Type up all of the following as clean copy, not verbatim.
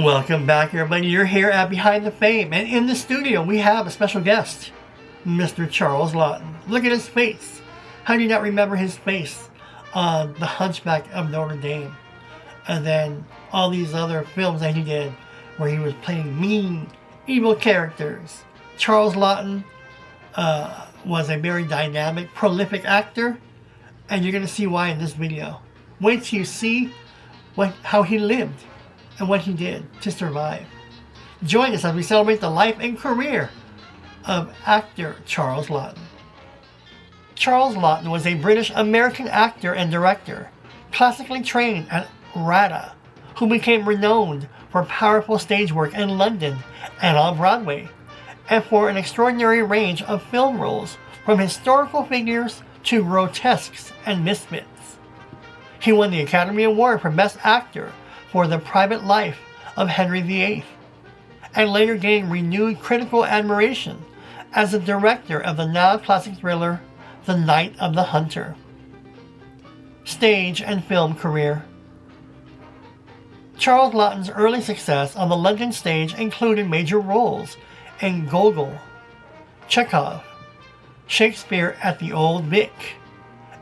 Welcome back, everybody. You're here at Behind the Fame, and in the studio we have a special guest, Mr. Charles Laughton. Look at his face. How do you not remember his face on The Hunchback of Notre Dame? And then all these other films that he did where he was playing mean, evil characters. Charles Laughton was a very dynamic, prolific actor, and you're going to see why in this video. Wait till you see how he lived and what he did to survive. Join us as we celebrate the life and career of actor Charles Laughton. Charles Laughton was a British-American actor and director, classically trained at RADA, who became renowned for powerful stage work in London and on Broadway, and for an extraordinary range of film roles, from historical figures to grotesques and misfits. He won the Academy Award for Best Actor for The Private Life of Henry VIII, and later gained renewed critical admiration as the director of the now-classic thriller The Night of the Hunter. Stage and film career. Charles Laughton's early success on the London stage included major roles in Gogol, Chekhov, Shakespeare at the Old Vic,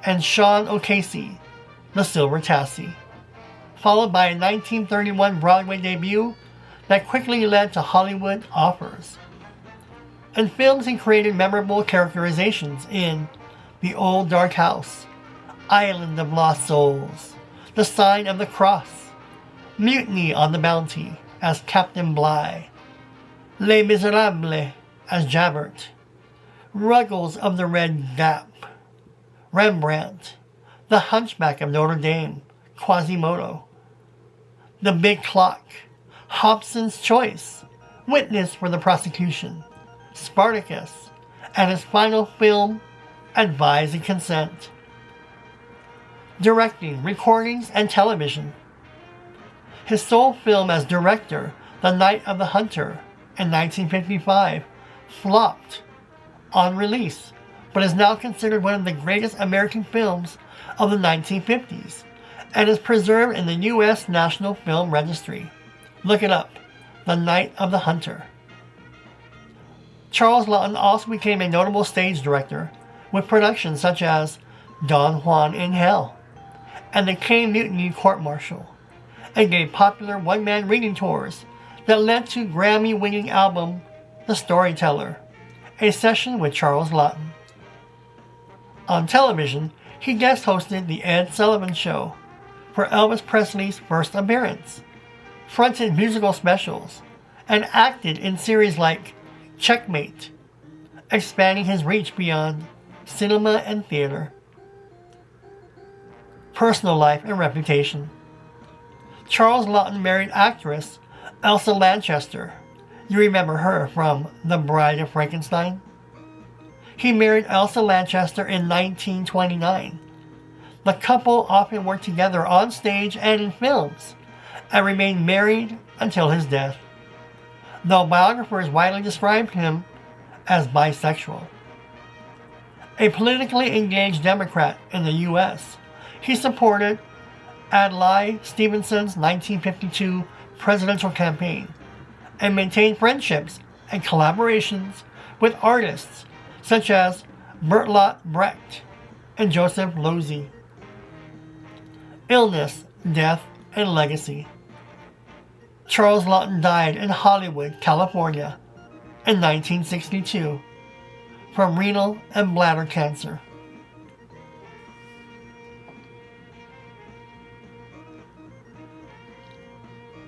and Sean O'Casey, The Silver Tassie, followed by a 1931 Broadway debut that quickly led to Hollywood offers. In films, he created memorable characterizations in The Old Dark House, Island of Lost Souls, The Sign of the Cross, Mutiny on the Bounty as Captain Bligh, Les Miserables as Javert, Ruggles of the Red Gap, Rembrandt, The Hunchback of Notre Dame, Quasimodo, The Big Clock, Hobson's Choice, Witness for the Prosecution, Spartacus, and his final film, Advise and Consent. Directing, recordings, and television. His sole film as director, The Night of the Hunter, in 1955, flopped on release, but is now considered one of the greatest American films of the 1950s, and is preserved in the U.S. National Film Registry. Look it up, The Night of the Hunter. Charles Laughton also became a notable stage director, with productions such as Don Juan in Hell and The Caine Mutiny Court-Martial, and gave popular one-man reading tours that led to Grammy-winning album The Storyteller, a session with Charles Laughton. On television, he guest hosted The Ed Sullivan Show for Elvis Presley's first appearance, fronted musical specials, and acted in series like Checkmate, expanding his reach beyond cinema and theater. Personal life and reputation. Charles Laughton married actress Elsa Lanchester. You remember her from The Bride of Frankenstein? He married Elsa Lanchester in 1929. The couple often worked together on stage and in films, and remained married until his death, though biographers widely described him as bisexual. A politically engaged Democrat in the U.S., he supported Adlai Stevenson's 1952 presidential campaign and maintained friendships and collaborations with artists such as Bertolt Brecht and Joseph Losey. Illness, death, and legacy. Charles Laughton died in Hollywood, California in 1962 from renal and bladder cancer.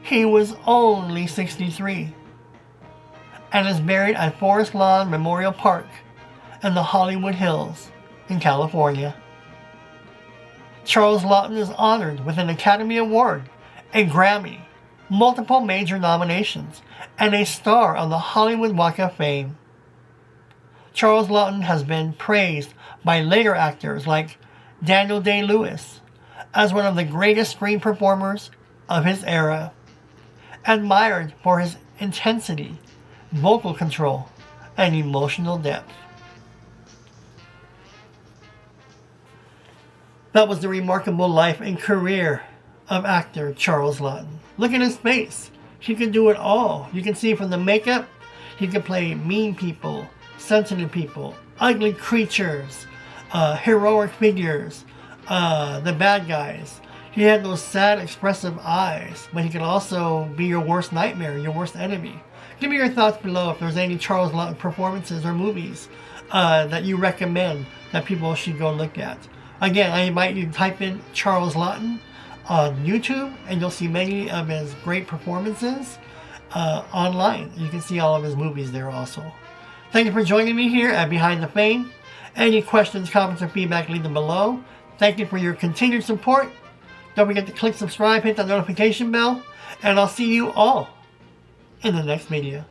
He was only 63 and is buried at Forest Lawn Memorial Park in the Hollywood Hills in California. Charles Laughton is honored with an Academy Award, a Grammy, multiple major nominations, and a star on the Hollywood Walk of Fame. Charles Laughton has been praised by later actors like Daniel Day-Lewis as one of the greatest screen performers of his era, admired for his intensity, vocal control, and emotional depth. That was the remarkable life and career of actor Charles Laughton. Look at his face. He can do it all. You can see from the makeup, he can play mean people, sensitive people, ugly creatures, heroic figures, the bad guys. He had those sad, expressive eyes, but he can also be your worst nightmare, your worst enemy. Give me your thoughts below if there's any Charles Laughton performances or movies that you recommend that people should go look at. Again, I invite you to type in Charles Laughton on YouTube, and you'll see many of his great performances online. You can see all of his movies there also. Thank you for joining me here at Behind the Fame. Any questions, comments, or feedback, leave them below. Thank you for your continued support. Don't forget to click subscribe, hit that notification bell, and I'll see you all in the next video.